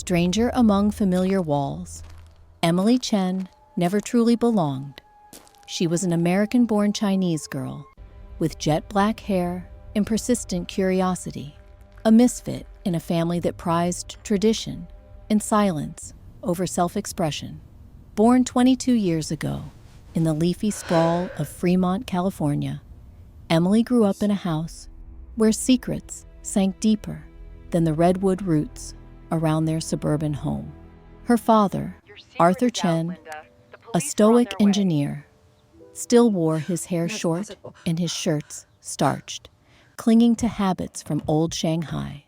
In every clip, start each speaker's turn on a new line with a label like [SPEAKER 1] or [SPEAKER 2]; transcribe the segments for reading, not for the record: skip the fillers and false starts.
[SPEAKER 1] stranger among familiar walls, Emily Chen never truly belonged. She was an American-born Chinese girl with jet black hair and persistent curiosity, a misfit in a family that prized tradition and silence over self-expression. Born 22 years ago in the leafy sprawl of Fremont, California, Emily grew up in a house where secrets sank deeper than the redwood roots around their suburban home. Her father, Arthur Chen, a stoic engineer, still wore his hair short and his shirts starched, clinging to habits from old Shanghai.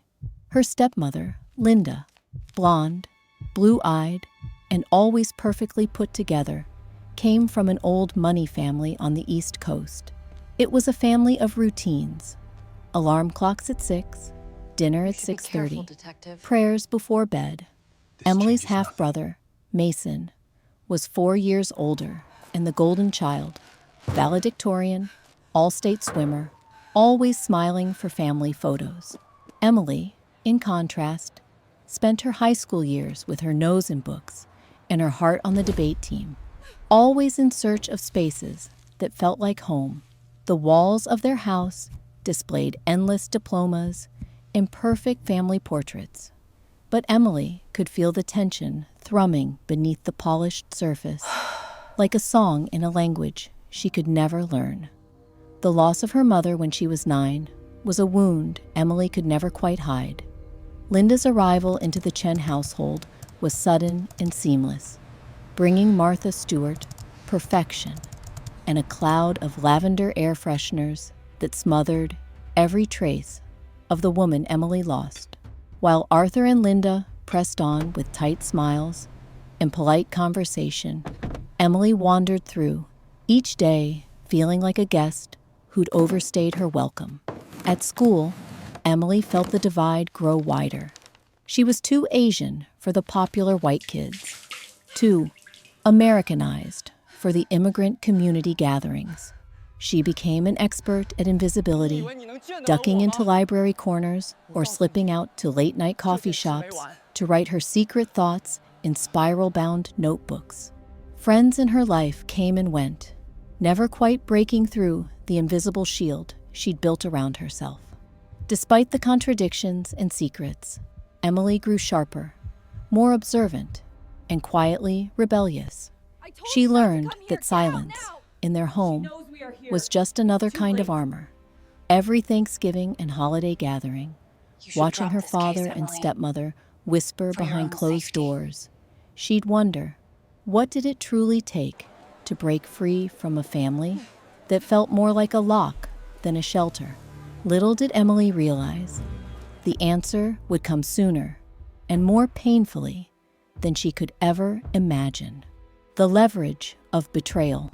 [SPEAKER 1] Her stepmother, Linda, blonde, blue-eyed, and always perfectly put together, came from an old money family on the East Coast. It was a family of routines: alarm clocks at 6, dinner at 6:30, prayers before bed. Emily's half-brother, Mason, was 4 years older and the golden child, valedictorian, all-state swimmer, always smiling for family photos. Emily, in contrast, spent her high school years with her nose in books and her heart on the debate team, always in search of spaces that felt like home. The walls of their house displayed endless diplomas and perfect family portraits, but Emily could feel the tension thrumming beneath the polished surface, like a song in a language she could never learn. The loss of her mother when she was 9 was a wound Emily could never quite hide. Linda's arrival into the Chen household was sudden and seamless, bringing Martha Stewart perfection and a cloud of lavender air fresheners that smothered every trace of the woman Emily lost. While Arthur and Linda pressed on with tight smiles and polite conversation, Emily wandered through each day feeling like a guest who'd overstayed her welcome. At school, Emily felt the divide grow wider. She was too Asian for the popular white kids, too Americanized for the immigrant community gatherings. She became an expert at invisibility, ducking into library corners or slipping out to late-night coffee shops to write her secret thoughts in spiral-bound notebooks. Friends in her life came and went, never quite breaking through the invisible shield she'd built around herself. Despite the contradictions and secrets, Emily grew sharper, more observant, and quietly rebellious. She learned that silence in their home was just another kind of armor. Every Thanksgiving and holiday gathering, watching her father and stepmother whisper behind closed doors, she'd wonder, what did it truly take to break free from a family that felt more like a lock than a shelter? Little did Emily realize, the answer would come sooner and more painfully than she could ever imagine. The leverage of betrayal.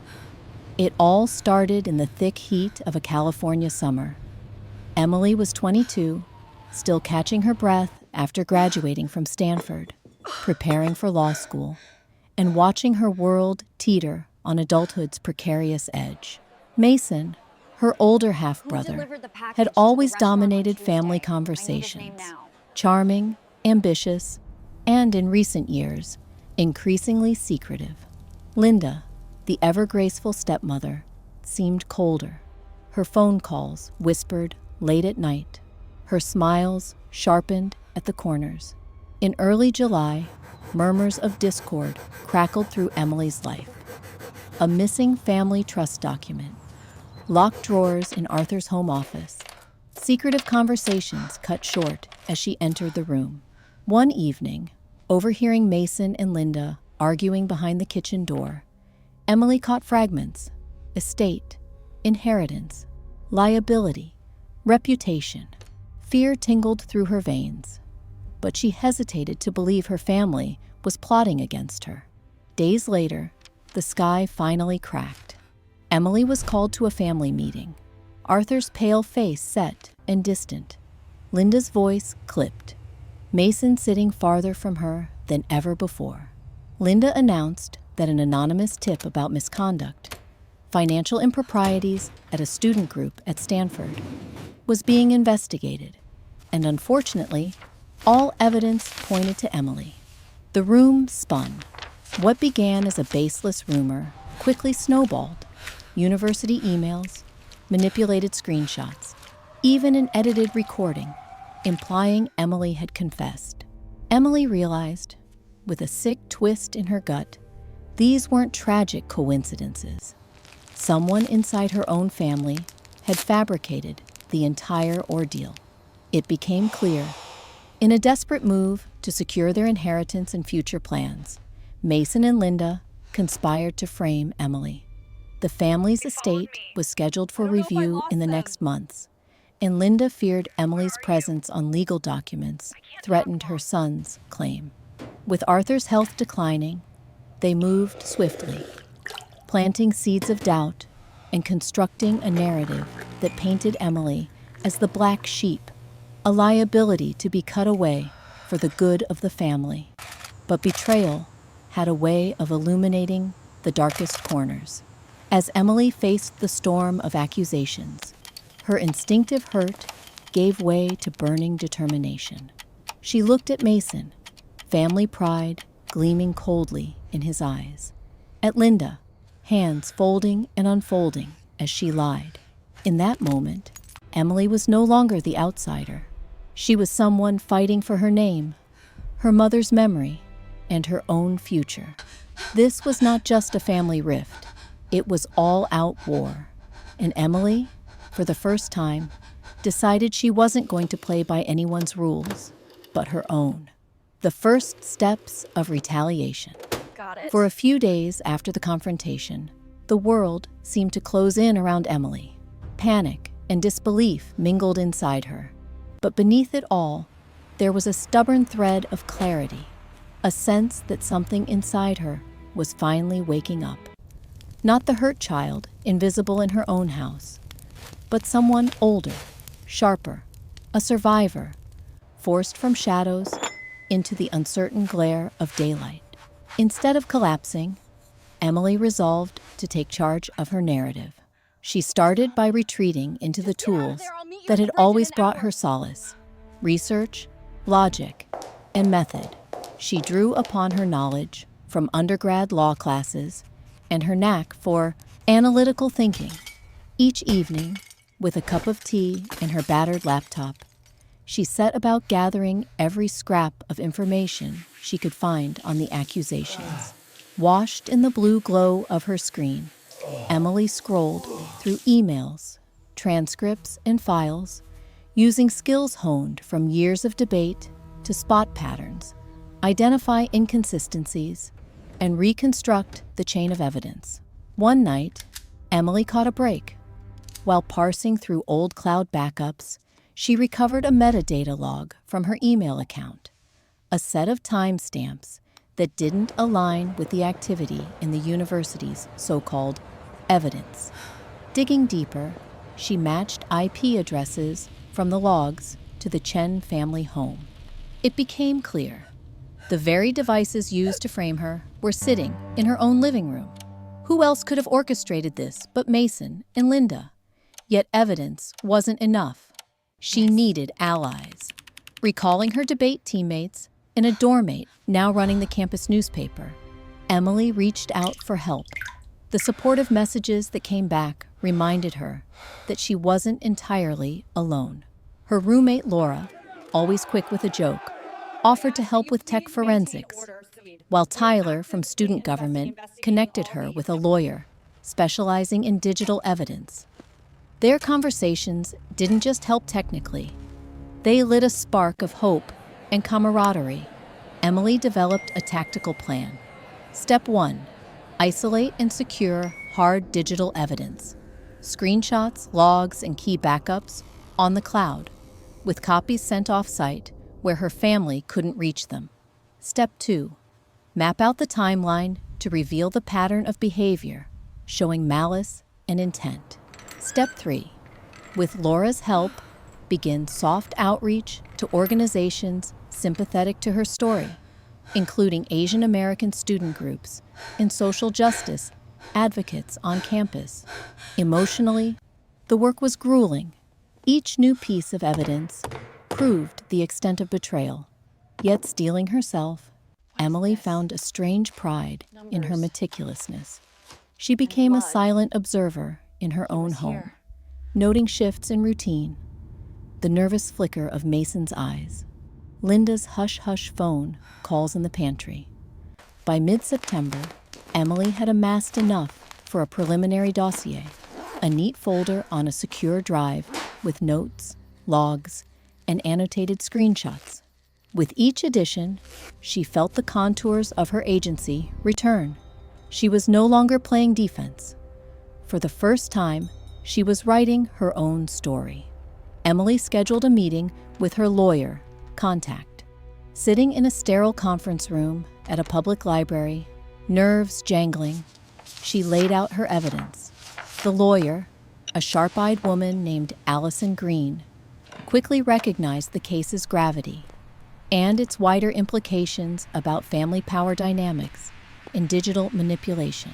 [SPEAKER 1] It all started in the thick heat of a California summer. Emily was 22, still catching her breath after graduating from Stanford, preparing for law school, and watching her world teeter on adulthood's precarious edge. Mason, her older half-brother, had always dominated family conversations, charming, ambitious, and in recent years, increasingly secretive. Linda, the ever-graceful stepmother, seemed colder. Her phone calls whispered late at night, her smiles sharpened at the corners. In early July, murmurs of discord crackled through Emily's life. A missing family trust document, locked drawers in Arthur's home office, secretive conversations cut short as she entered the room. One evening, overhearing Mason and Linda arguing behind the kitchen door, Emily caught fragments: estate, inheritance, liability, reputation. Fear tingled through her veins, but she hesitated to believe her family was plotting against her. Days later, the sky finally cracked. Emily was called to a family meeting, Arthur's pale face set and distant, Linda's voice clipped, Mason sitting farther from her than ever before. Linda announced that an anonymous tip about misconduct, financial improprieties at a student group at Stanford, was being investigated, and unfortunately, All evidence pointed to Emily. The room spun. What began as a baseless rumor quickly snowballed. University emails, manipulated screenshots, even an edited recording, implying Emily had confessed. Emily realized, with a sick twist in her gut, these weren't tragic coincidences. Someone inside her own family had fabricated the entire ordeal. It became clear, in a desperate move to secure their inheritance and future plans, Mason and Linda conspired to frame Emily. The family's estate was scheduled for review in the next months, and Linda feared Emily's presence on legal documents threatened her son's claim. With Arthur's health declining, they moved swiftly, planting seeds of doubt and constructing a narrative that painted Emily as the black sheep, a liability to be cut away for the good of the family. But betrayal had a way of illuminating the darkest corners. As Emily faced the storm of accusations, her instinctive hurt gave way to burning determination. She looked at Mason, family pride gleaming coldly in his eyes. At Linda, hands folding and unfolding as she lied. In that moment, Emily was no longer the outsider. She was someone fighting for her name, her mother's memory, and her own future. This was not just a family rift. It was all-out war. And Emily, for the first time, decided she wasn't going to play by anyone's rules, but her own. The first steps of retaliation.
[SPEAKER 2] Got it.
[SPEAKER 1] For a few days after the confrontation, the world seemed to close in around Emily. Panic and disbelief mingled inside her. But beneath it all, there was a stubborn thread of clarity, a sense that something inside her was finally waking up. Not the hurt child, invisible in her own house, but someone older, sharper, a survivor, forced from shadows into the uncertain glare of daylight. Instead of collapsing, Emily resolved to take charge of her narrative. She started by retreating into the tools that had always brought her solace: research, logic, and method. She drew upon her knowledge from undergrad law classes and her knack for analytical thinking. Each evening, with a cup of tea and her battered laptop, she set about gathering every scrap of information she could find on the accusations. Washed in the blue glow of her screen, Emily scrolled through emails, transcripts, and files, using skills honed from years of debate to spot patterns, identify inconsistencies, and reconstruct the chain of evidence. One night, Emily caught a break. While parsing through old cloud backups, she recovered a metadata log from her email account, a set of timestamps that didn't align with the activity in the university's so-called evidence. Digging deeper, she matched IP addresses from the logs to the Chen family home. It became clear. The very devices used to frame her were sitting in her own living room. Who else could have orchestrated this but Mason and Linda? Yet evidence wasn't enough. She needed allies. Recalling her debate teammates and a dorm mate now running the campus newspaper, Emily reached out for help. The supportive messages that came back reminded her that she wasn't entirely alone. Her roommate Laura, always quick with a joke, offered to help with tech forensics, while Tyler from student government connected her with a lawyer specializing in digital evidence. Their conversations didn't just help technically. They lit a spark of hope and camaraderie. Emily developed a tactical plan. Step 1, isolate and secure hard digital evidence. Screenshots, logs, and key backups on the cloud, with copies sent off-site where her family couldn't reach them. Step 2, map out the timeline to reveal the pattern of behavior, showing malice and intent. Step 3, with Laura's help, begin soft outreach to organizations sympathetic to her story, including Asian American student groups and social justice advocates on campus. Emotionally, the work was grueling. Each new piece of evidence proved the extent of betrayal, Yet steeling herself, Emily found a strange pride in her meticulousness. She became a silent observer in her own home, noting shifts in routine, the nervous flicker of Mason's eyes, Linda's hush-hush phone calls in the pantry. By mid-September, Emily had amassed enough for a preliminary dossier, a neat folder on a secure drive with notes, logs, and annotated screenshots. With each edition, she felt the contours of her agency return. She was no longer playing defense. For the first time, she was writing her own story. Emily scheduled a meeting with her lawyer, Contact. Sitting in a sterile conference room at a public library, nerves jangling, she laid out her evidence. The lawyer, a sharp-eyed woman named Allison Green, quickly recognized the case's gravity and its wider implications about family power dynamics and digital manipulation.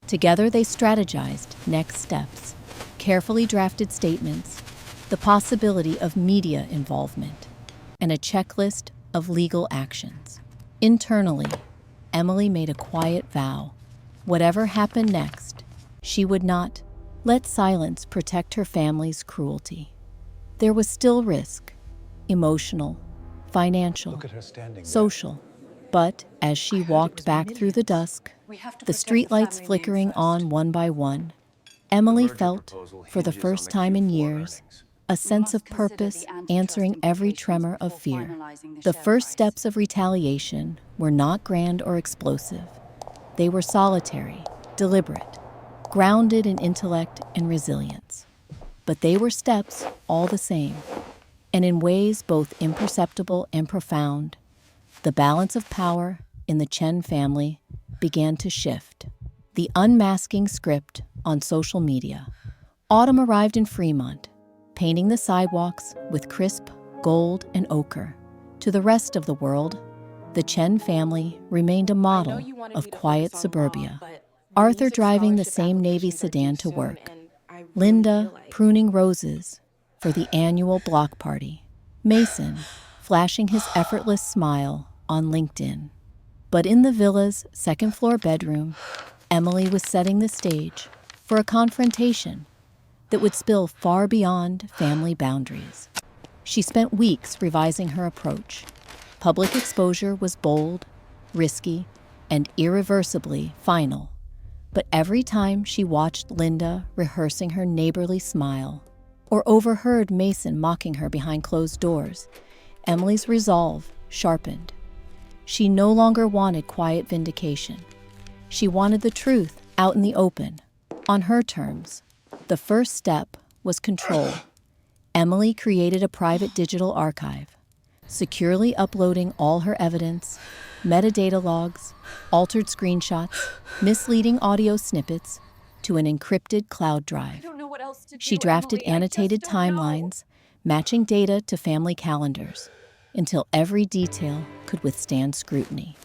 [SPEAKER 1] Together they strategized next steps, carefully drafted statements, the possibility of media involvement, and a checklist of legal actions. Internally, Emily made a quiet vow. Whatever happened next, she would not let silence protect her family's cruelty. There was still risk, emotional, financial, social. But as she walked back through the dusk, the streetlights flickering on one by one, Emily felt, for the first time in years, a sense of purpose answering every tremor of fear. The first steps of retaliation were not grand or explosive. They were solitary, deliberate, grounded in intellect and resilience. But they were steps all the same, and in ways both imperceptible and profound. The balance of power in the Chen family began to shift. The unmasking script on social media. Autumn arrived in Fremont, painting the sidewalks with crisp gold and ochre. To the rest of the world, the Chen family remained a model of quiet suburbia. Arthur driving the same Navy sedan to work. Linda pruning roses for the annual block party. Mason flashing his effortless smile on LinkedIn. But in the villa's second-floor bedroom, Emily was setting the stage for a confrontation that would spill far beyond family boundaries. She spent weeks revising her approach. Public exposure was bold, risky, and irreversibly final. But every time she watched Linda rehearsing her neighborly smile, or overheard Mason mocking her behind closed doors, Emily's resolve sharpened. She no longer wanted quiet vindication. She wanted the truth out in the open, on her terms. The first step was control. Emily created a private digital archive, securely uploading all her evidence, metadata logs, altered screenshots, misleading audio snippets, to an encrypted cloud drive. She drafted annotated timelines, matching data to family calendars, until every detail could withstand scrutiny.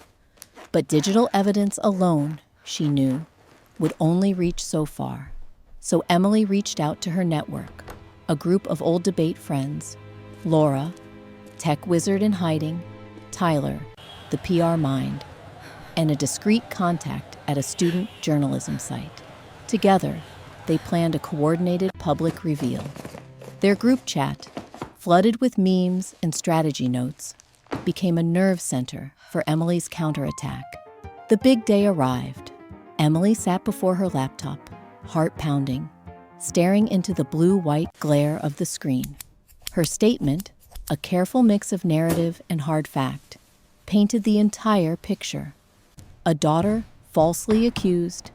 [SPEAKER 1] But digital evidence alone, she knew, would only reach so far. So Emily reached out to her network, a group of old debate friends, Laura, tech wizard in hiding, Tyler, the PR mind, and a discreet contact at a student journalism site. Together, they planned a coordinated public reveal. Their group chat, flooded with memes and strategy notes, became a nerve center for Emily's counterattack. The big day arrived. Emily sat before her laptop, heart pounding, staring into the blue-white glare of the screen. Her statement, a careful mix of narrative and hard fact, painted the entire picture. A daughter falsely accused,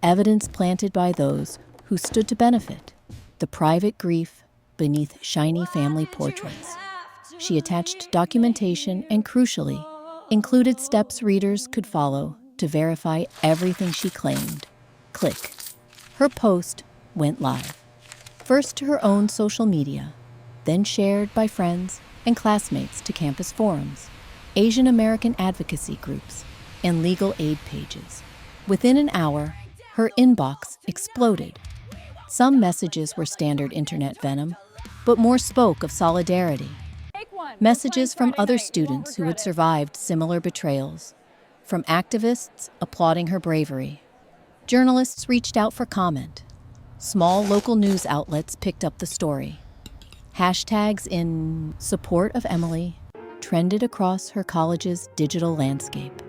[SPEAKER 1] evidence planted by those who stood to benefit, the private grief beneath shiny family portraits. She attached documentation and, crucially, included steps readers could follow to verify everything she claimed. Click. Her post went live, first to her own social media, then shared by friends and classmates to campus forums, Asian American advocacy groups, and legal aid pages. Within an hour, her inbox exploded. Some messages were standard internet venom, but more spoke of solidarity. Messages from other students who had survived similar betrayals, from activists applauding her bravery. Journalists reached out for comment. Small local news outlets picked up the story. Hashtags in support of Emily trended across her college's digital landscape.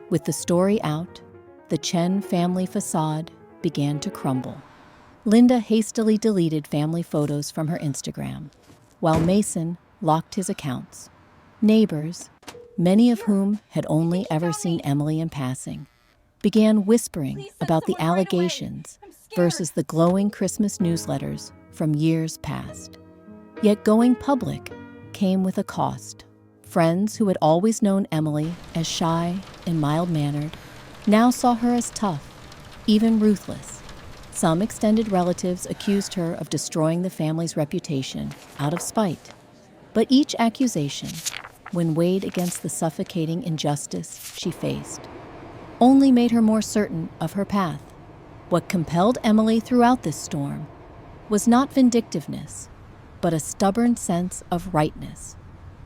[SPEAKER 1] With the story out, the Chen family facade began to crumble. Linda hastily deleted family photos from her Instagram, while Mason locked his accounts. Neighbors, many of whom had only ever seen Emily in passing, began whispering about the allegations versus the glowing Christmas newsletters from years past. Yet going public came with a cost. Friends who had always known Emily as shy and mild-mannered now saw her as tough, even ruthless. Some extended relatives accused her of destroying the family's reputation out of spite. But each accusation, when weighed against the suffocating injustice she faced, only made her more certain of her path. What compelled Emily throughout this storm was not vindictiveness, but a stubborn sense of rightness,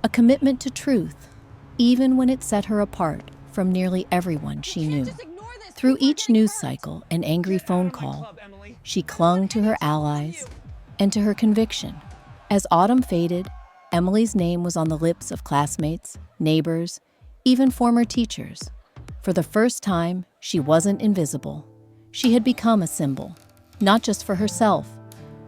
[SPEAKER 1] a commitment to truth, even when it set her apart from nearly everyone she knew. Through each news cycle and angry phone call, she clung to her allies and to her conviction. As autumn faded, Emily's name was on the lips of classmates, neighbors, even former teachers. For the first time, she wasn't invisible. She had become a symbol, not just for herself,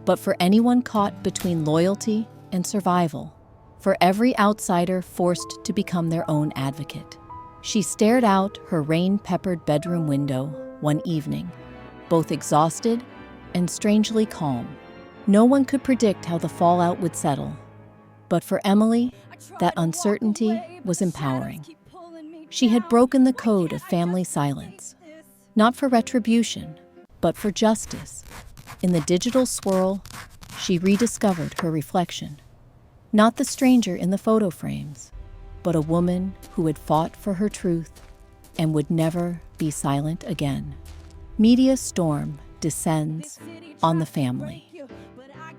[SPEAKER 1] but for anyone caught between loyalty and survival, for every outsider forced to become their own advocate. She stared out her rain-peppered bedroom window one evening, both exhausted and strangely calm. No one could predict how the fallout would settle, but for Emily, that uncertainty was empowering. She had broken the code of family silence, not for retribution, but for justice. In the digital swirl, she rediscovered her reflection. Not the stranger in the photo frames, but a woman who had fought for her truth and would never be silent again. Media storm descends on the family.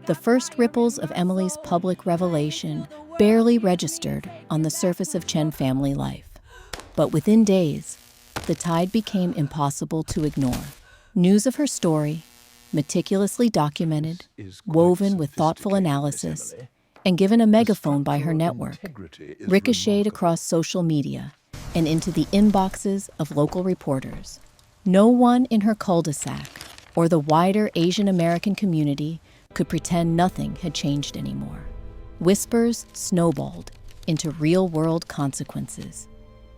[SPEAKER 1] The first ripples of Emily's public revelation barely registered on the surface of Chen family life. But within days, the tide became impossible to ignore. News of her story, meticulously documented, woven with thoughtful analysis, and given a megaphone by her network, ricocheted across social media and into the inboxes of local reporters. No one in her cul-de-sac or the wider Asian American community could pretend nothing had changed anymore. Whispers snowballed into real-world consequences.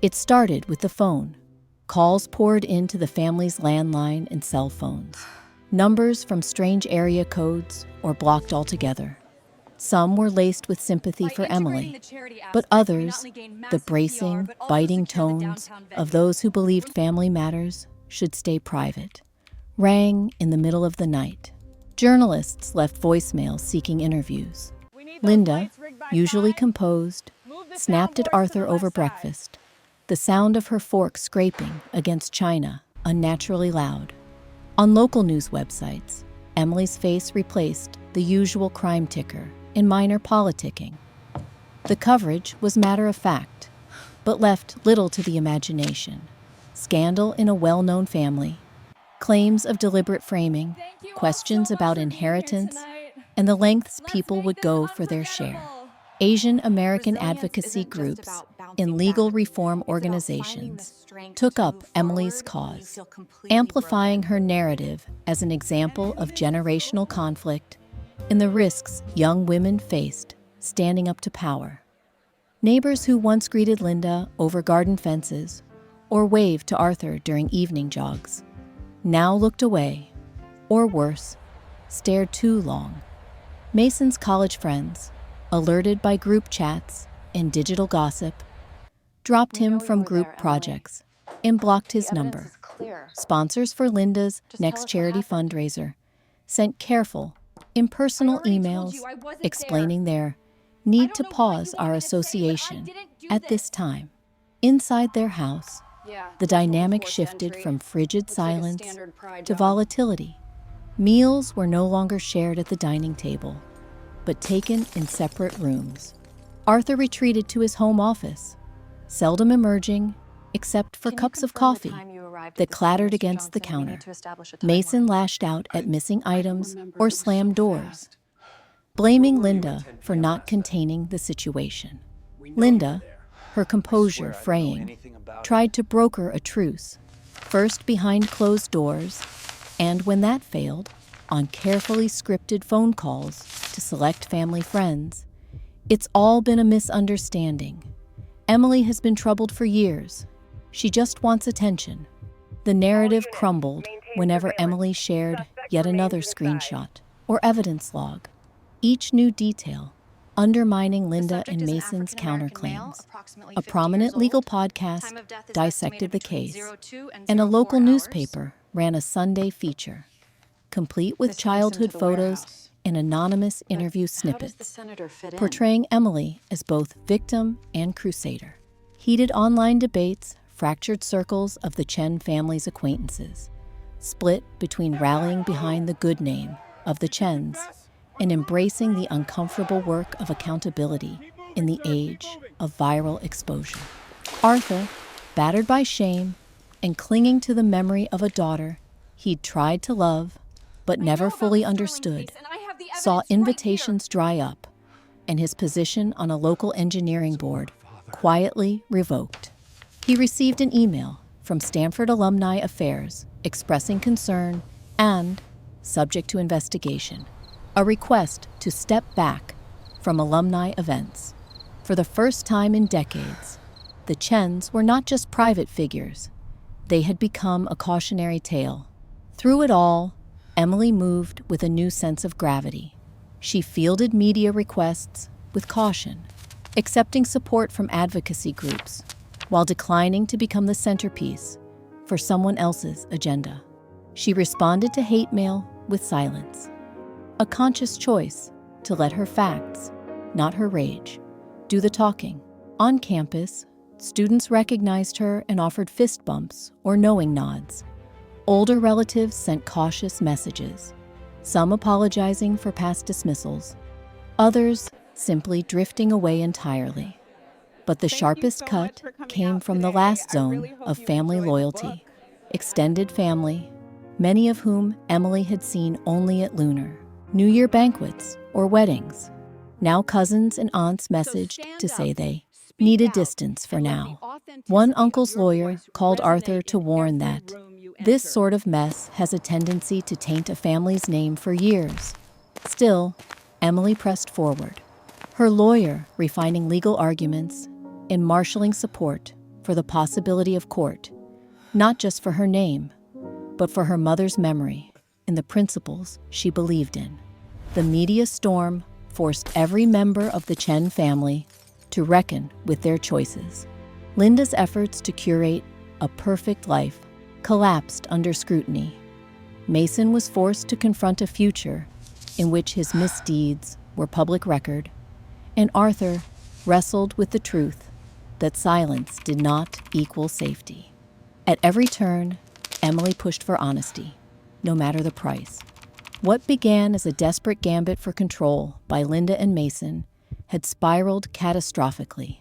[SPEAKER 1] It started with the phone. Calls poured into the family's landline and cell phones. Numbers from strange area codes or blocked altogether. Some were laced with sympathy for Emily, but others, the bracing, biting tones of those who believed family matters should stay private, rang in the middle of the night. Journalists left voicemails seeking interviews. Linda, usually composed, snapped at Arthur over breakfast, the sound of her fork scraping against china unnaturally loud. On local news websites, Emily's face replaced the usual crime ticker in minor politicking. The coverage was matter of fact, but left little to the imagination. Scandal in a well-known family, claims of deliberate framing, questions about inheritance, and the lengths people would go for their share. Asian American advocacy groups and legal reform organizations took up Emily's cause, amplifying her narrative as an example of generational conflict and the risks young women faced standing up to power. Neighbors who once greeted Linda over garden fences or waved to Arthur during evening jogs now looked away, or worse, stared too long. Mason's college friends, alerted by group chats and digital gossip, dropped him from group projects and blocked his number. Sponsors for Linda's next charity fundraiser sent careful, impersonal emails explaining their need to pause our association at this time. Inside their house, the dynamic shifted from frigid silence to volatility. Meals were no longer shared at the dining table, but taken in separate rooms. Arthur retreated to his home office, seldom emerging except for cups of coffee that clattered against the counter. Mason lashed out at missing items or slammed doors, blaming Linda for not containing the situation. Linda, her composure fraying, tried to broker a truce, first behind closed doors, and when that failed, on carefully scripted phone calls to select family friends. It's all been a misunderstanding. Emily has been troubled for years. She just wants attention. The narrative crumbled whenever Emily shared yet another screenshot or evidence log, each new detail undermining Linda and Mason's counterclaims. A prominent legal podcast dissected the case, and a local newspaper ran a Sunday feature, complete with childhood photos and anonymous interview snippets, portraying Emily as both victim and crusader. Heated online debates fractured circles of the Chen family's acquaintances, split between rallying behind the good name of the Chens and embracing the uncomfortable work of accountability in the age of viral exposure. Arthur, battered by shame and clinging to the memory of a daughter he'd tried to love but never fully understood, saw invitations dry up and his position on a local engineering board quietly revoked. He received an email from Stanford Alumni Affairs expressing concern and, subject to investigation, a request to step back from alumni events. For the first time in decades, the Chens were not just private figures. They had become a cautionary tale. Through it all, Emily moved with a new sense of gravity. She fielded media requests with caution, accepting support from advocacy groups, while declining to become the centerpiece for someone else's agenda. She responded to hate mail with silence, a conscious choice to let her facts, not her rage, do the talking. On campus, students recognized her and offered fist bumps or knowing nods. Older relatives sent cautious messages, some apologizing for past dismissals, others simply drifting away entirely. But the sharpest cut came from the last zone of family loyalty, extended family, many of whom Emily had seen only at lunar, New Year banquets, or weddings. Now cousins and aunts messaged to say they needed distance for now. One uncle's lawyer called Arthur to warn that this sort of mess has a tendency to taint a family's name for years. Still, Emily pressed forward, her lawyer refining legal arguments and marshaling support for the possibility of court, not just for her name, but for her mother's memory and the principles she believed in. The media storm forced every member of the Chen family to reckon with their choices. Linda's efforts to curate a perfect life collapsed under scrutiny. Mason was forced to confront a future in which his misdeeds were public record, and Arthur wrestled with the truth that silence did not equal safety. At every turn, Emily pushed for honesty, no matter the price. What began as a desperate gambit for control by Linda and Mason had spiraled catastrophically.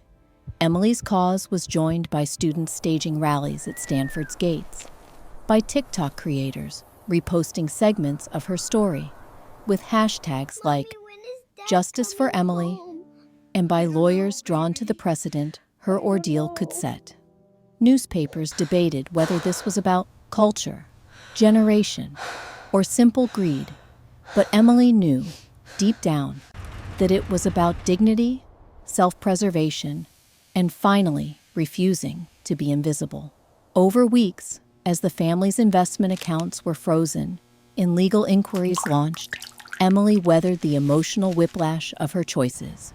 [SPEAKER 1] Emily's cause was joined by students staging rallies at Stanford's gates, by TikTok creators reposting segments of her story with hashtags like Justice for Emily, and by lawyers drawn to the precedent her ordeal could set. Newspapers debated whether this was about culture, generation, or simple greed, but Emily knew, deep down, that it was about dignity, self-preservation, and finally refusing to be invisible. Over weeks, as the family's investment accounts were frozen and legal inquiries launched, Emily weathered the emotional whiplash of her choices.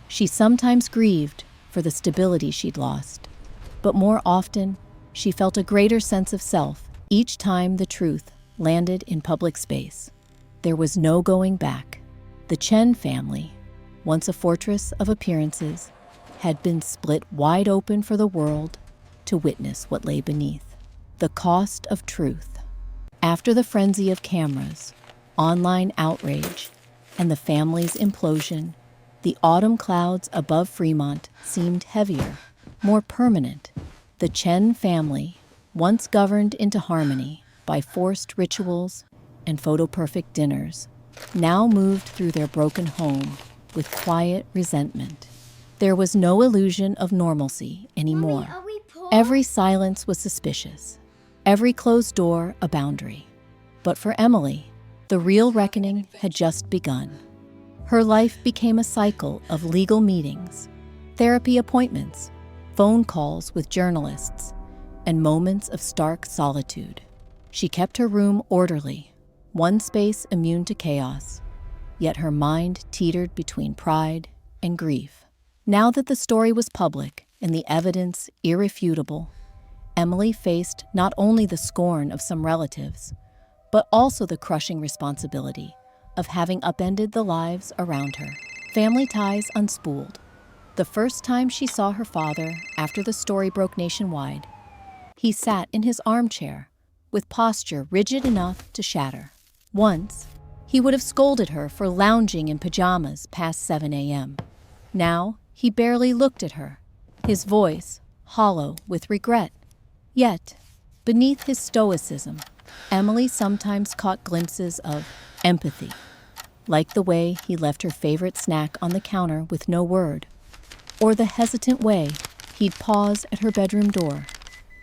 [SPEAKER 1] She sometimes grieved for the stability she'd lost, but more often, she felt a greater sense of self each time the truth landed in public space. There was no going back. The Chen family, once a fortress of appearances, had been split wide open for the world to witness what lay beneath. The cost of truth. After the frenzy of cameras, online outrage, and the family's implosion, The autumn clouds above Fremont seemed heavier, more permanent. The Chen family, once governed into harmony by forced rituals and photo-perfect dinners, now moved through their broken home with quiet resentment. There was no illusion of normalcy anymore.
[SPEAKER 2] Mommy, are we poor?
[SPEAKER 1] Every silence was suspicious, every closed door a boundary. But for Emily, the real reckoning had just begun. Her life became a cycle of legal meetings, therapy appointments, phone calls with journalists, and moments of stark solitude. She kept her room orderly, one space immune to chaos, yet her mind teetered between pride and grief. Now that the story was public and the evidence irrefutable, Emily faced not only the scorn of some relatives, but also the crushing responsibility of having upended the lives around her. Family ties unspooled. The first time she saw her father after the story broke nationwide, he sat in his armchair with posture rigid enough to shatter. Once, he would have scolded her for lounging in pajamas past 7 a.m. Now, he barely looked at her, his voice hollow with regret. Yet, beneath his stoicism, Emily sometimes caught glimpses of empathy, like the way he left her favorite snack on the counter with no word, or the hesitant way he'd pause at her bedroom door,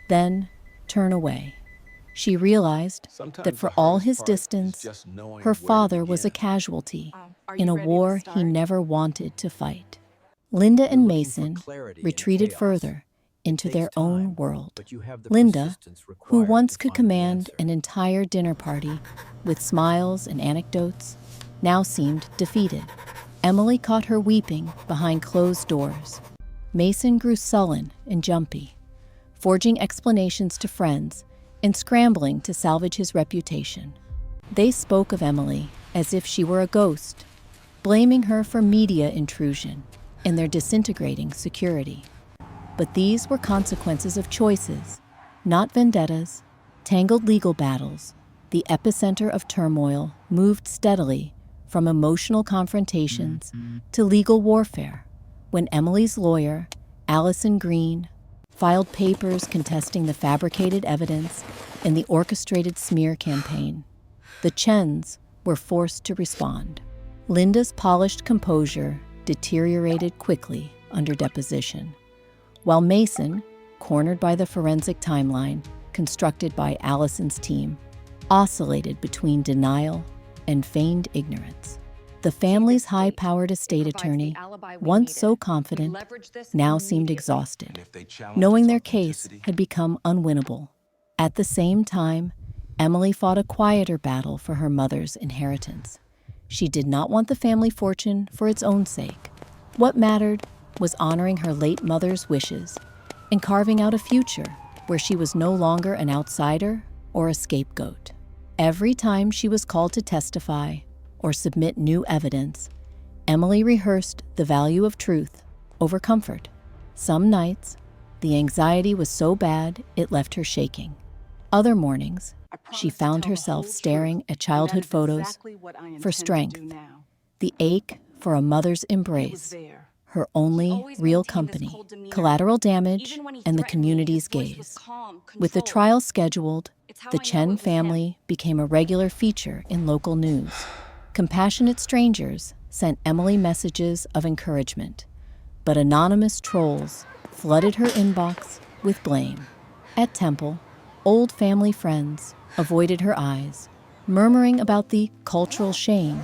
[SPEAKER 1] then turn away. She realized that for all his distance, her father was a casualty in a war he never wanted to fight. Linda and Mason retreated further into their own world. Linda, who once could command an entire dinner party with smiles and anecdotes, now seemed defeated. Emily caught her weeping behind closed doors. Mason grew sullen and jumpy, forging explanations to friends and scrambling to salvage his reputation. They spoke of Emily as if she were a ghost, blaming her for media intrusion and their disintegrating security. But these were consequences of choices, not vendettas. Tangled legal battles, the epicenter of turmoil, moved steadily from emotional confrontations to legal warfare when Emily's lawyer, Allison Green, filed papers contesting the fabricated evidence in the orchestrated smear campaign. The Chens were forced to respond. Linda's polished composure deteriorated quickly under deposition, while Mason, cornered by the forensic timeline constructed by Allison's team, oscillated between denial and feigned ignorance. The family's high-powered estate attorney, once so confident, now seemed exhausted, knowing their case had become unwinnable. At the same time, Emily fought a quieter battle for her mother's inheritance. She did not want the family fortune for its own sake. What mattered was honoring her late mother's wishes and carving out a future where she was no longer an outsider or a scapegoat. Every time she was called to testify or submit new evidence, Emily rehearsed the value of truth over comfort. Some nights, the anxiety was so bad it left her shaking. Other mornings, she found herself staring at childhood photos for strength, the ache for a mother's embrace, her only real company, collateral damage, and the community's gaze. With the trial scheduled, the Chen family became a regular feature in local news. Compassionate strangers sent Emily messages of encouragement, but anonymous trolls flooded her inbox with blame. At Temple, old family friends avoided her eyes, murmuring about the cultural shame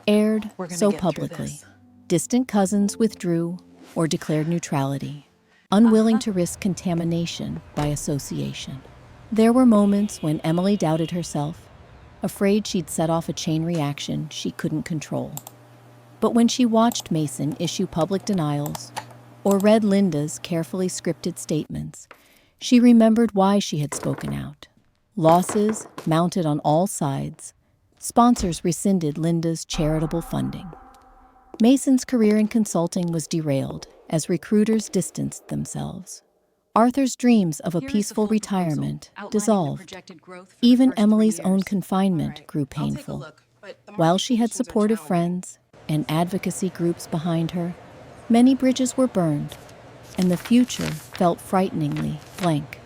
[SPEAKER 1] aired so publicly. Distant cousins withdrew or declared neutrality, unwilling to risk contamination by association. There were moments when Emily doubted herself, afraid she'd set off a chain reaction she couldn't control. But when she watched Mason issue public denials or read Linda's carefully scripted statements, she remembered why she had spoken out. Losses mounted on all sides. Sponsors rescinded Linda's charitable funding. Mason's career in consulting was derailed as recruiters distanced themselves. Arthur's dreams of a peaceful retirement dissolved. Even Emily's own confinement grew painful. While she had supportive friends, and advocacy groups behind her, many bridges were burned, and the future felt frighteningly blank.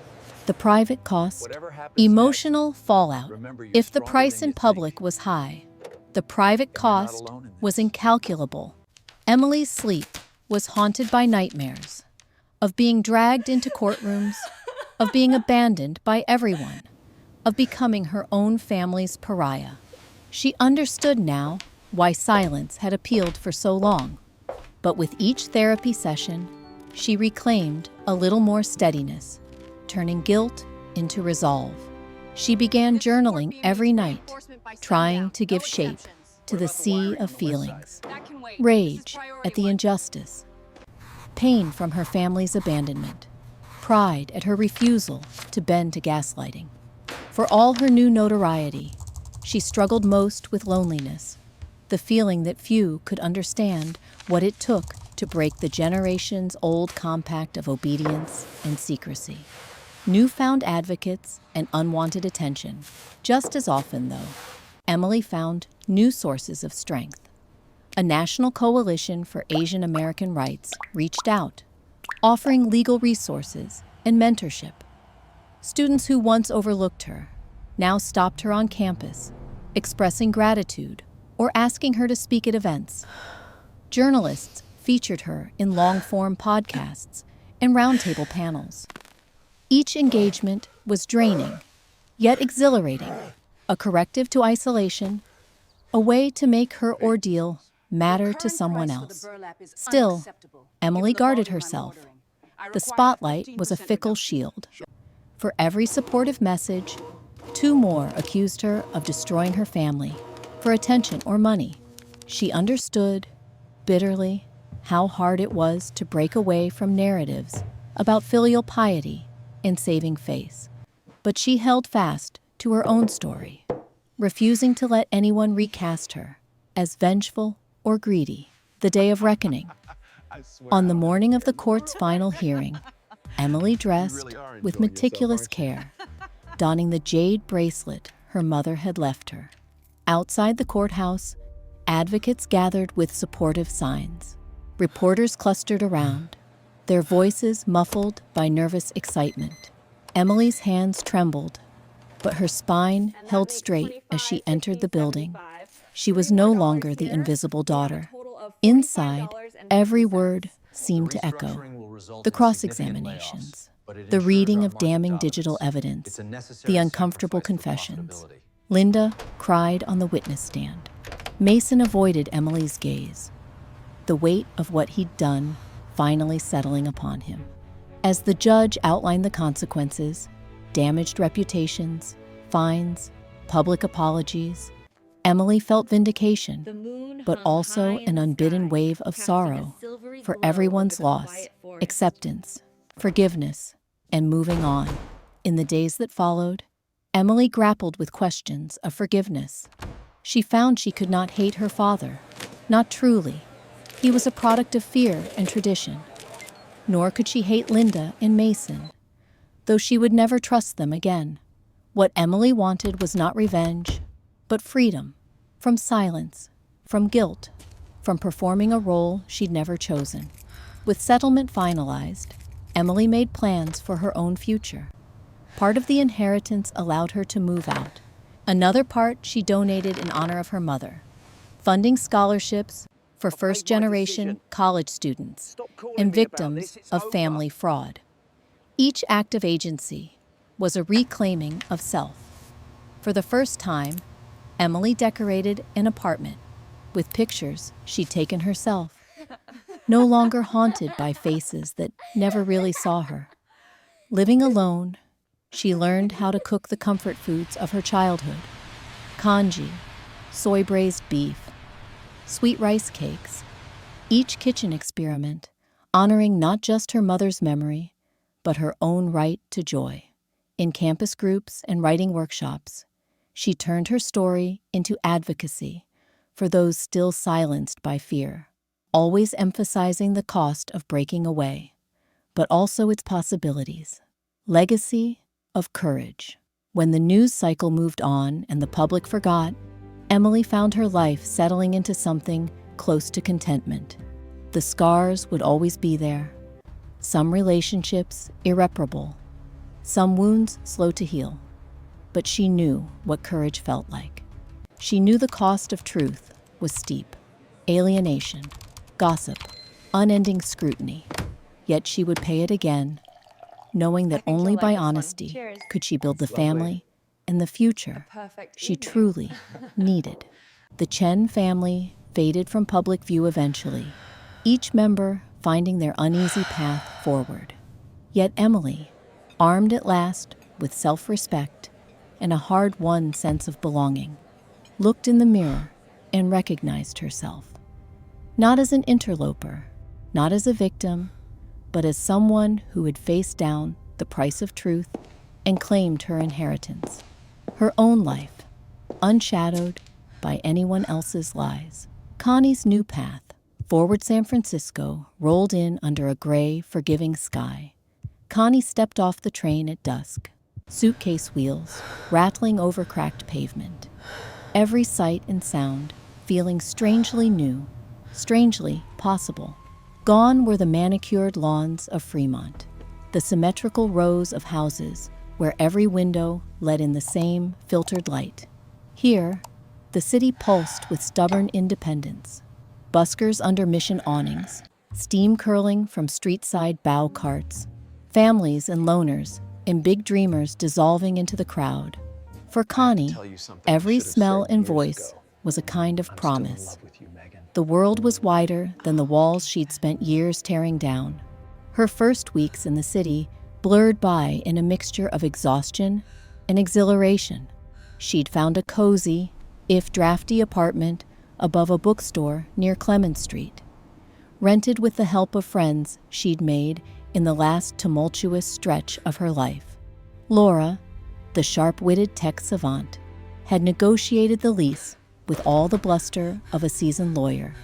[SPEAKER 1] The private cost, emotional fallout. If the price in public was high, the private cost was incalculable. Emily's sleep was haunted by nightmares of being dragged into courtrooms, of being abandoned by everyone, of becoming her own family's pariah. She understood now why silence had appealed for so long. But with each therapy session, she reclaimed a little more steadiness, turning guilt into resolve. She began journaling every night, trying to give shape to the sea of feelings. Rage at the injustice, pain from her family's abandonment, pride at her refusal to bend to gaslighting. For all her new notoriety, she struggled most with loneliness, the feeling that few could understand what it took to break the generations-old compact of obedience and secrecy. Newfound advocates and unwanted attention. Just as often, though, Emily found new sources of strength. A national coalition for Asian American rights reached out, offering legal resources and mentorship. Students who once overlooked her now stopped her on campus, expressing gratitude or asking her to speak at events. Journalists featured her in long-form podcasts and roundtable panels. Each engagement was draining, yet exhilarating, a corrective to isolation, a way to make her ordeal matter to someone else. Still, Emily guarded herself. The spotlight was a fickle shield. For every supportive message, two more accused her of destroying her family for attention or money. She understood, bitterly, how hard it was to break away from narratives about filial piety and saving face. But she held fast to her own story, refusing to let anyone recast her as vengeful or greedy. The day of reckoning. On the morning of the court's final hearing, Emily dressed with meticulous care, donning the jade bracelet her mother had left her. Outside the courthouse, advocates gathered with supportive signs. Reporters clustered around, their voices muffled by nervous excitement. Emily's hands trembled, but her spine held straight as she entered the building. She was no longer the invisible daughter. Inside, every word seemed to echo. The cross-examinations, the reading of damning digital evidence, the uncomfortable confessions. Linda cried on the witness stand. Mason avoided Emily's gaze, the weight of what he'd done finally settling upon him. As the judge outlined the consequences, damaged reputations, fines, public apologies, Emily felt vindication, but also an unbidden wave of sorrow for everyone's loss, acceptance, forgiveness, and moving on. In the days that followed, Emily grappled with questions of forgiveness. She found she could not hate her father, not truly. He was a product of fear and tradition. Nor could she hate Linda and Mason, though she would never trust them again. What Emily wanted was not revenge, but freedom, from silence, from guilt, from performing a role she'd never chosen. With settlement finalized, Emily made plans for her own future. Part of the inheritance allowed her to move out. Another part she donated in honor of her mother, funding scholarships for first-generation college students and victims of family fraud. Each act of agency was a reclaiming of self. For the first time, Emily decorated an apartment with pictures she'd taken herself, no longer haunted by faces that never really saw her. Living alone, she learned how to cook the comfort foods of her childhood: congee, soy-braised beef, sweet rice cakes, each kitchen experiment honoring not just her mother's memory, but her own right to joy. In campus groups and writing workshops, she turned her story into advocacy for those still silenced by fear, always emphasizing the cost of breaking away, but also its possibilities. Legacy of courage. When the news cycle moved on and the public forgot, Emily found her life settling into something close to contentment. The scars would always be there. Some relationships irreparable. Some wounds slow to heal. But she knew what courage felt like. She knew the cost of truth was steep. Alienation, gossip, unending scrutiny. Yet she would pay it again, knowing that only by honesty could she build the family and the future she truly needed. The Chen family faded from public view eventually, each member finding their uneasy path forward. Yet Emily, armed at last with self-respect and a hard-won sense of belonging, looked in the mirror and recognized herself. Not as an interloper, not as a victim, but as someone who had faced down the price of truth and claimed her inheritance, her own life, unshadowed by anyone else's lies. Connie's new path, forward San Francisco, rolled in under a gray, forgiving sky. Connie stepped off the train at dusk, suitcase wheels rattling over cracked pavement. Every sight and sound feeling strangely new, strangely possible. Gone were the manicured lawns of Fremont, the symmetrical rows of houses where every window let in the same filtered light. Here, the city pulsed with stubborn independence. Buskers under mission awnings, steam curling from street-side bow carts, families and loners and big dreamers dissolving into the crowd. For Connie, every smell and voice was a kind of promise. The world was wider than the walls she'd spent years tearing down. Her first weeks in the city blurred by in a mixture of exhaustion and exhilaration. She'd found a cozy, if drafty apartment above a bookstore near Clemens Street, rented with the help of friends she'd made in the last tumultuous stretch of her life. Laura, the sharp-witted tech savant, had negotiated the lease with all the bluster of a seasoned lawyer,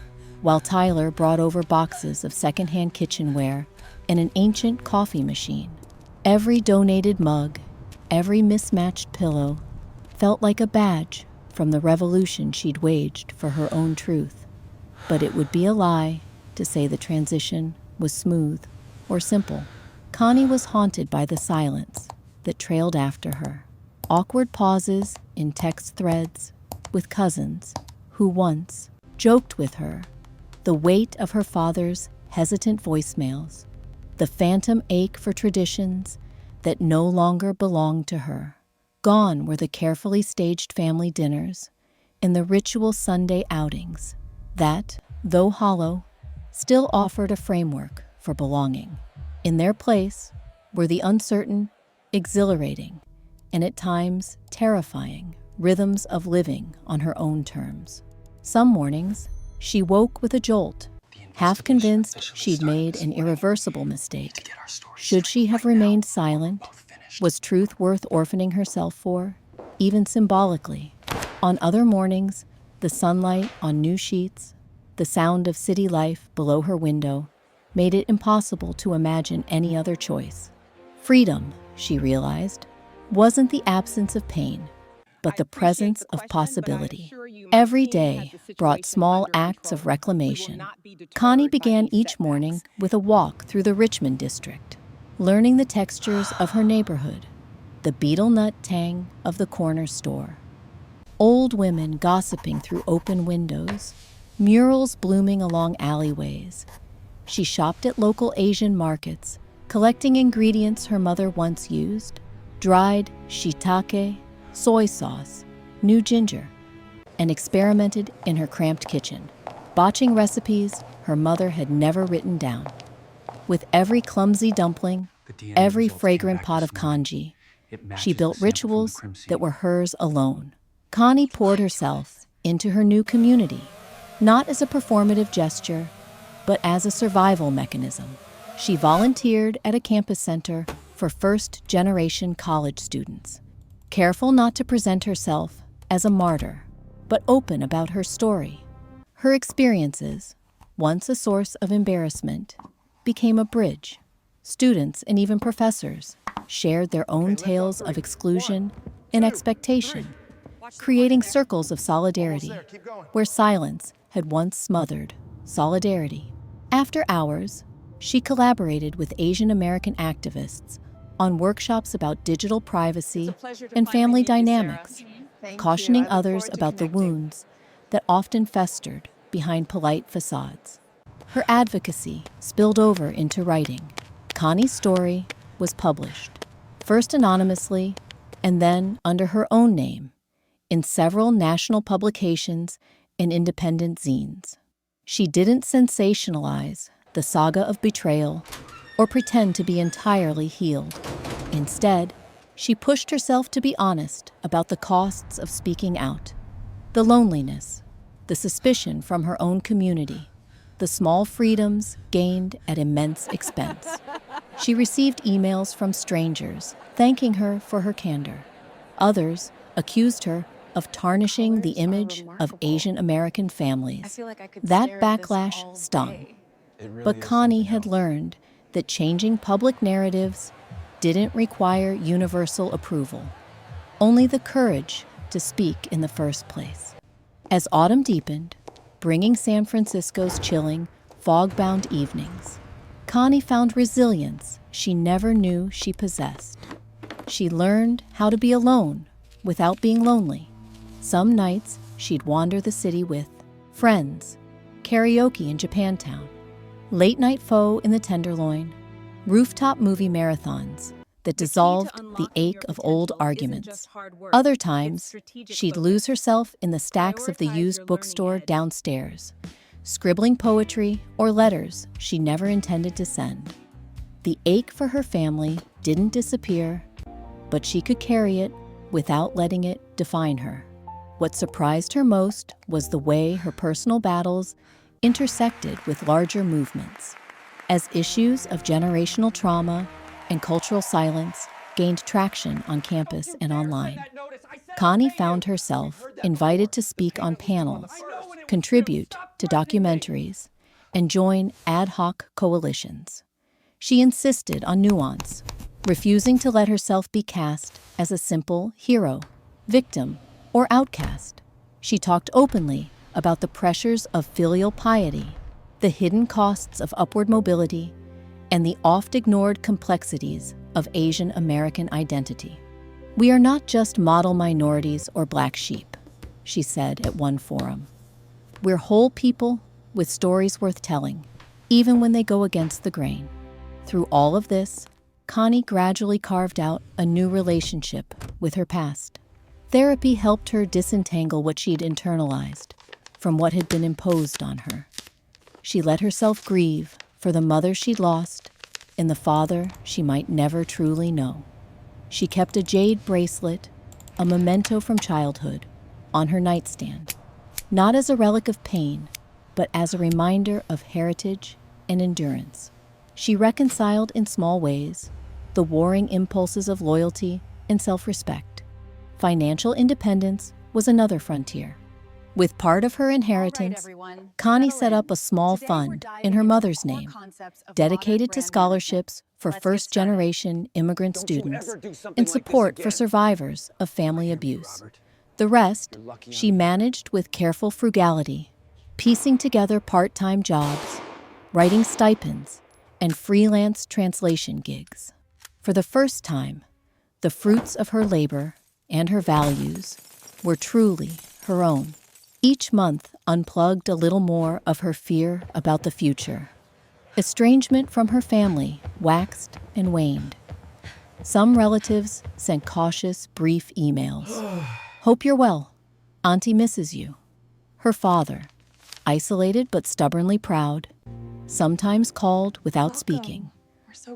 [SPEAKER 1] while Tyler brought over boxes of secondhand kitchenware and an ancient coffee machine. Every donated mug, every mismatched pillow, felt like a badge from the revolution she'd waged for her own truth. But it would be a lie to say the transition was smooth or simple. Connie was haunted by the silence that trailed after her. Awkward pauses in text threads with cousins who once joked with her, the weight of her father's hesitant voicemails, the phantom ache for traditions that no longer belonged to her. Gone were the carefully staged family dinners and the ritual Sunday outings that, though hollow, still offered a framework for belonging. In their place were the uncertain, exhilarating, and at times terrifying rhythms of living on her own terms. Some mornings, she woke with a jolt, half convinced she'd made an irreversible mistake. Should she have remained silent? Was truth worth orphaning herself for, even symbolically? On other mornings, the sunlight on new sheets, the sound of city life below her window, made it impossible to imagine any other choice. Freedom, she realized, wasn't the absence of pain, but the presence of possibility. Every day brought small acts of reclamation. Connie began each morning with a walk through the Richmond district, learning the textures of her neighborhood, the beetle nut tang of the corner store, old women gossiping through open windows, murals blooming along alleyways. She shopped at local Asian markets, collecting ingredients her mother once used, dried shiitake, soy sauce, new ginger, and experimented in her cramped kitchen, botching recipes her mother had never written down. With every clumsy dumpling, every fragrant pot of congee, she built rituals that were hers alone. Connie poured herself into her new community, not as a performative gesture, but as a survival mechanism. She volunteered at a campus center for first-generation college students, careful not to present herself as a martyr, but open about her story. Her experiences, once a source of embarrassment, became a bridge. Students and even professors shared their own tales of exclusion and expectation, creating circles of solidarity where silence had once smothered solidarity. After hours, she collaborated with Asian American activists on workshops about digital privacy and family dynamics, cautioning others about the wounds that often festered behind polite facades. Her advocacy spilled over into writing. Connie's story was published, first anonymously and then under her own name, in several national publications and independent zines. She didn't sensationalize the saga of betrayal or pretend to be entirely healed. Instead, she pushed herself to be honest about the costs of speaking out, the loneliness, the suspicion from her own community, the small freedoms gained at immense expense. She received emails from strangers thanking her for her candor. Others accused her of tarnishing the image of Asian American families. That backlash stung. But Connie had learned that changing public narratives didn't require universal approval, only the courage to speak in the first place. As autumn deepened, bringing San Francisco's chilling, fog-bound evenings, Connie found resilience she never knew she possessed. She learned how to be alone without being lonely. Some nights, she'd wander the city with friends, karaoke in Japantown, late-night pho in the Tenderloin, rooftop movie marathons that dissolved the ache of old arguments. Other times, she'd lose herself in the stacks of the used bookstore downstairs, scribbling poetry or letters she never intended to send. The ache for her family didn't disappear, but she could carry it without letting it define her. What surprised her most was the way her personal battles intersected with larger movements. As issues of generational trauma and cultural silence gained traction on campus and online, Connie found herself invited to speak on panels, contribute to documentaries, and join ad hoc coalitions. She insisted on nuance, refusing to let herself be cast as a simple hero, victim, or outcast. She talked openly about the pressures of filial piety, the hidden costs of upward mobility, and the oft-ignored complexities of Asian American identity. "We are not just model minorities or black sheep," she said at one forum. "We're whole people with stories worth telling, even when they go against the grain." Through all of this, Connie gradually carved out a new relationship with her past. Therapy helped her disentangle what she'd internalized from what had been imposed on her. She let herself grieve for the mother she'd lost and the father she might never truly know. She kept a jade bracelet, a memento from childhood, on her nightstand, not as a relic of pain, but as a reminder of heritage and endurance. She reconciled in small ways the warring impulses of loyalty and self-respect. Financial independence was another frontier. With part of her inheritance, Connie set up a small fund in her mother's name, dedicated to scholarships for first-generation immigrant students and support for survivors of family abuse. The rest, she managed with careful frugality, piecing together part-time jobs, writing stipends, and freelance translation gigs. For the first time, the fruits of her labor and her values were truly her own. Each month unplugged a little more of her fear about the future. Estrangement from her family waxed and waned. Some relatives sent cautious, brief emails. "Hope you're well. Auntie misses you." Her father, isolated but stubbornly proud, sometimes called without speaking,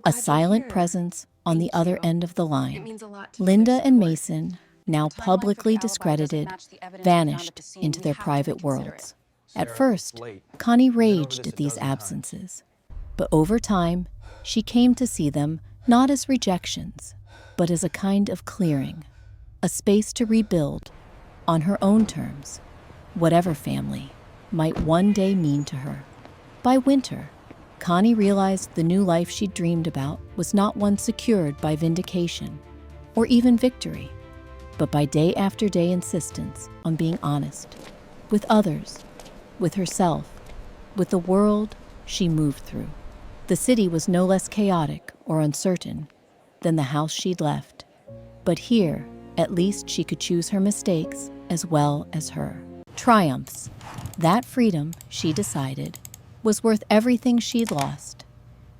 [SPEAKER 1] a silent presence on the other end of the line. Linda and Mason, now publicly discredited, vanished into their private worlds. At first, Connie raged at these absences, but over time, she came to see them not as rejections, but as a kind of clearing, a space to rebuild on her own terms, whatever family might one day mean to her. By winter, Connie realized the new life she'd dreamed about was not one secured by vindication or even victory, but by day after day insistence on being honest with others, with herself, with the world she moved through. The city was no less chaotic or uncertain than the house she'd left. But here, at least she could choose her mistakes as well as her triumphs. That freedom, she decided, was worth everything she'd lost.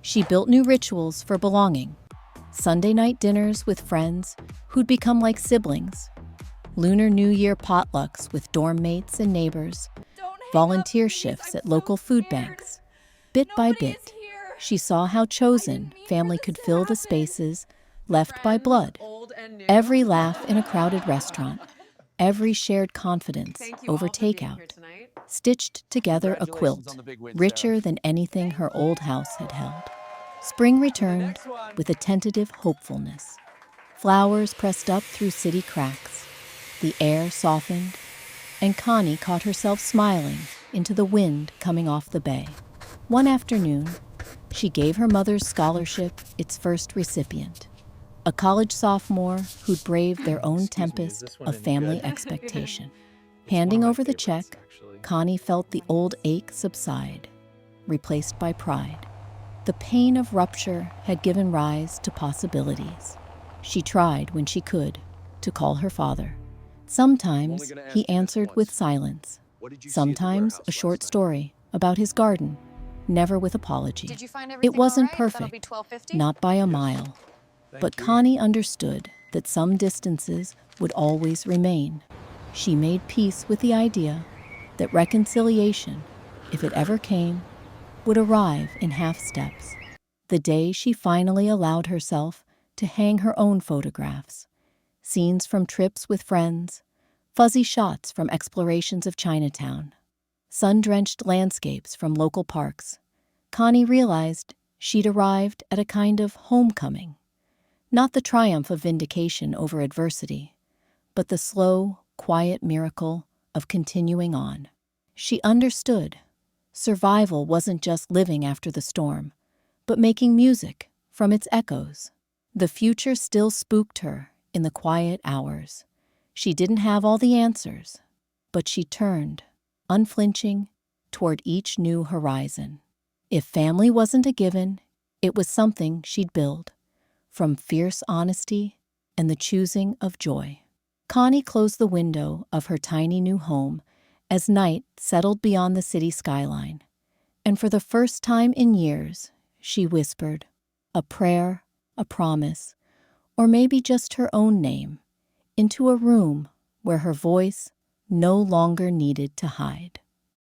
[SPEAKER 1] She built new rituals for belonging. Sunday night dinners with friends who'd become like siblings. Lunar New Year potlucks with dorm mates and neighbors. Volunteer shifts at local food banks. Bit by bit, she saw how chosen family could fill the spaces left by blood. Every laugh in a crowded restaurant, every shared confidence over takeout, stitched together a quilt richer than anything her old house had held. Spring returned with a tentative hopefulness. Flowers pressed up through city cracks. The air softened, and Connie caught herself smiling into the wind coming off the bay. One afternoon, she gave her mother's scholarship its first recipient, a college sophomore who'd braved their own tempest of family expectation. Handing over the check, Connie felt the old ache subside, replaced by pride. The pain of rupture had given rise to possibilities. She tried, when she could, to call her father. Sometimes he answered with silence. Sometimes a short story about his garden, never with apology. It wasn't perfect, not by a mile. But Connie understood that some distances would always remain. She made peace with the idea that reconciliation, if it ever came, would arrive in half steps. The day she finally allowed herself to hang her own photographs, scenes from trips with friends, fuzzy shots from explorations of Chinatown, sun-drenched landscapes from local parks, Connie realized she'd arrived at a kind of homecoming. Not the triumph of vindication over adversity, but the slow, quiet miracle of continuing on. She understood survival wasn't just living after the storm, but making music from its echoes. The future still spooked her in the quiet hours. She didn't have all the answers, but she turned, unflinching, toward each new horizon. If family wasn't a given, it was something she'd build, from fierce honesty and the choosing of joy. Connie closed the window of her tiny new home as night settled beyond the city skyline, and for the first time in years, she whispered, a prayer, a promise, or maybe just her own name, into a room where her voice no longer needed to hide.